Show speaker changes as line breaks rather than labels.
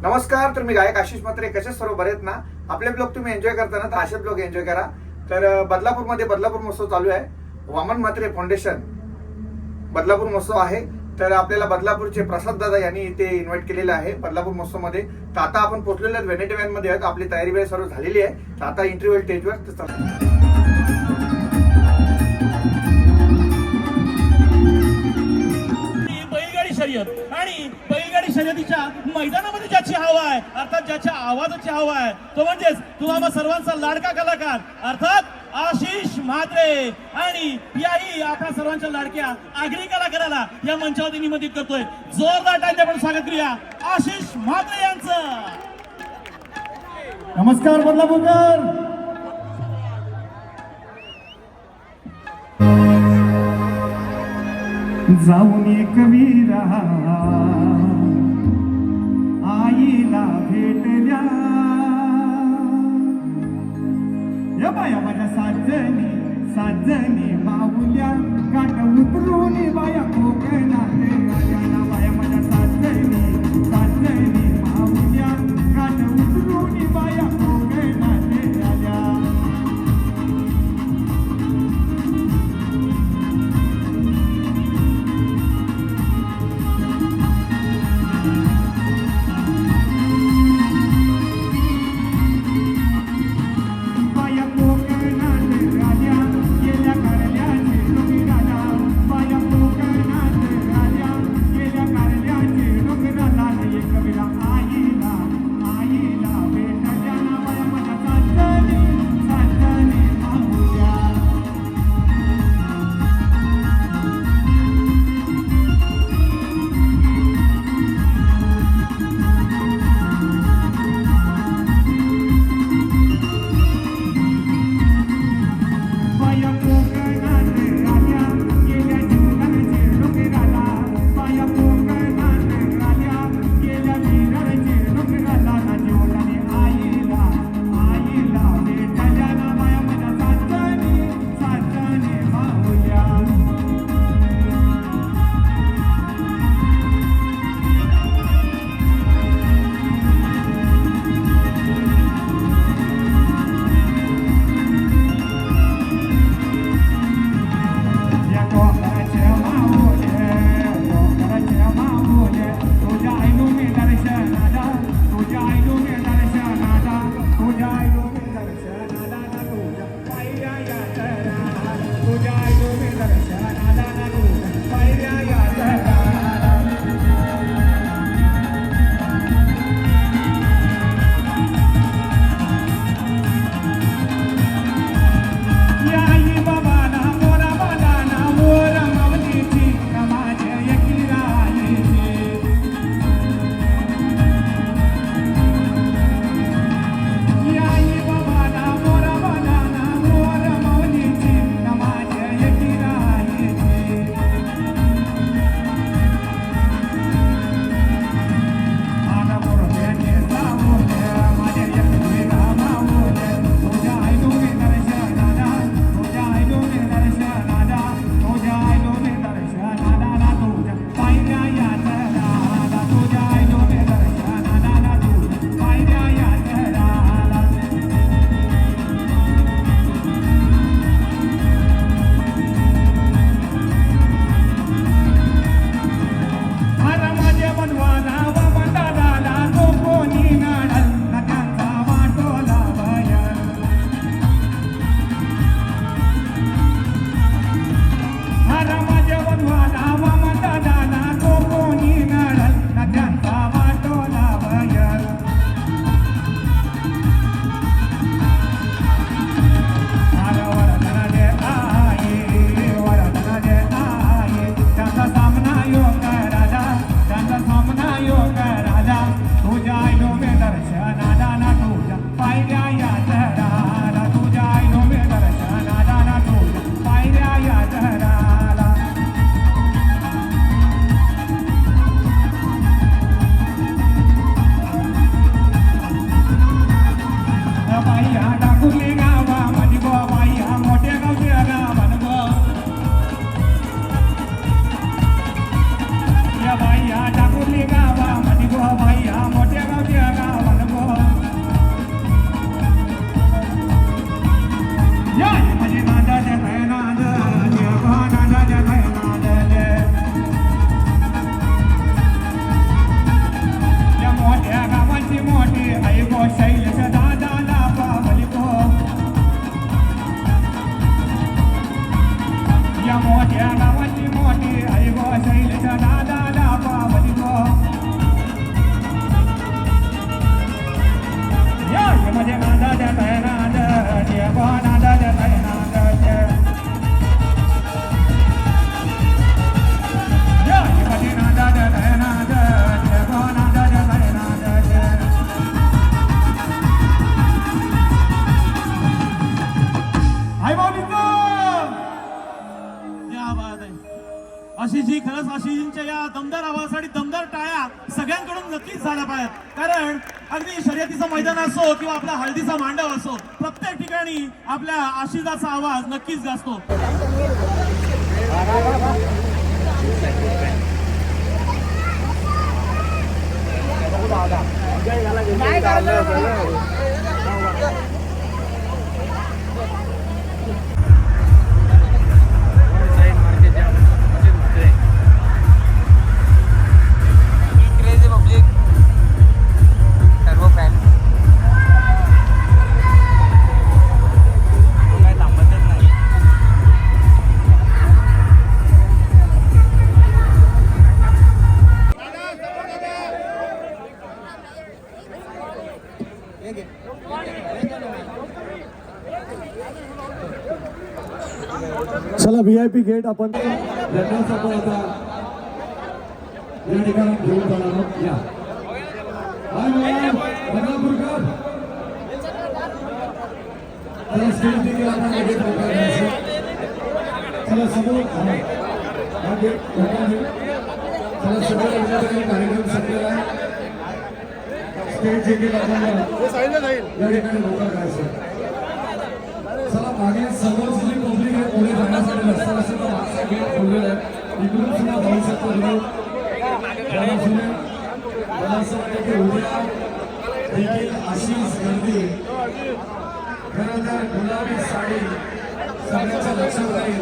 नमस्कार. तर मी गायक आशिष म्हात्रे. कसे सर्व बरेत ना? आपले ब्लॉग तुम्ही एन्जॉय करताना तर असे ब्लॉग एन्जॉय करा. तर बदलापूरमध्ये बदलापूर महोत्सव चालू आहे. वामन म्हात्रे फाउंडेशन बदलापूर महोत्सव आहे. तर आपल्याला बदलापूरचे प्रसाद दादा यांनी इथे इन्व्हाइट केलेलं आहे बदलापूर महोत्सव मध्ये. तर आता आपण पोहोचलेलो आहोत व्हॅनिटी व्हॅन मध्ये. आपली तयारी वेळ सर्व झालेली आहे. तर आता इंटरव्ह्यू स्टेजवर
बैलगाडी शर्यत आणि बैलगाडी शर्यतीच्या मैदानामध्ये ज्याची हवा आहे, अर्थात ज्याच्या आवाजाची हवा आहे, तो म्हणजेच तुम्हा सर्वांचा लाडका कलाकार अर्थात आशिष म्हात्रे. आणि याही आपल्या सर्वांच्या लाडक्या आगरी कलाकाराला या मंचावरती निमंत्रित करतोय. जोरदार टाळ्यांनी आपण स्वागत करूया आशिष म्हात्रे यांचं.
नमस्कार बदलापूरकर. जाऊन एक वीरा आईला भेटल्या, या बाया माझ्या साजनी साजनी माऊल्या, गाठ उतरून बाया कोकणात आल्या ना. बाया माझ्या साजनी साजनी माऊल्या, गाठ उतरून बाया कोकणात आल्या. गेल्या जय गोनांद जय नांद जय
या बात आहे. आशिषजी, खरंच आशिषजींच्या या दमदार आवाजासाठी दमदार टाळ्या सगळ्यांकडून नक्कीच झाल्या पाहिजेत. कारण अगदी शर्यतीचं मैदान असो किंवा आपला हळदीचा मांडव असो, प्रत्येक ठिकाणी आपल्या आशिषाचा आवाज नक्कीच गाजतो.
क्रेझी पब्लिक सर्व फॅन काय थांबतच नाही.
चला VIP गेट आपण जनरलचा आपण आता या ठिकाणी घेऊन जाणार आहोत. या बदलापूरकर चला स्टेज देखील आपण गेट मोकळा करायचं. चला समोर हा गेट मोकळा आहे. चला सगळ्या विद्यार्थ्यांनी कार्यक्रम संपलेला आहे. स्टेज देखील आपण या ठिकाणी मोकळा करायचं. चला मागे समोर जी पब्लिक आहे पुढे जाण्यासाठी रस्ता असेल तर मागचा गेट खोललेला आहे. इकडून सुद्धा जाऊ शकतो तुम्ही. मला असं वाटतं की उद्या देखील अशीच गर्दी खरं तर गुलाबी साडी सगळ्यांच्या लक्षात राहील.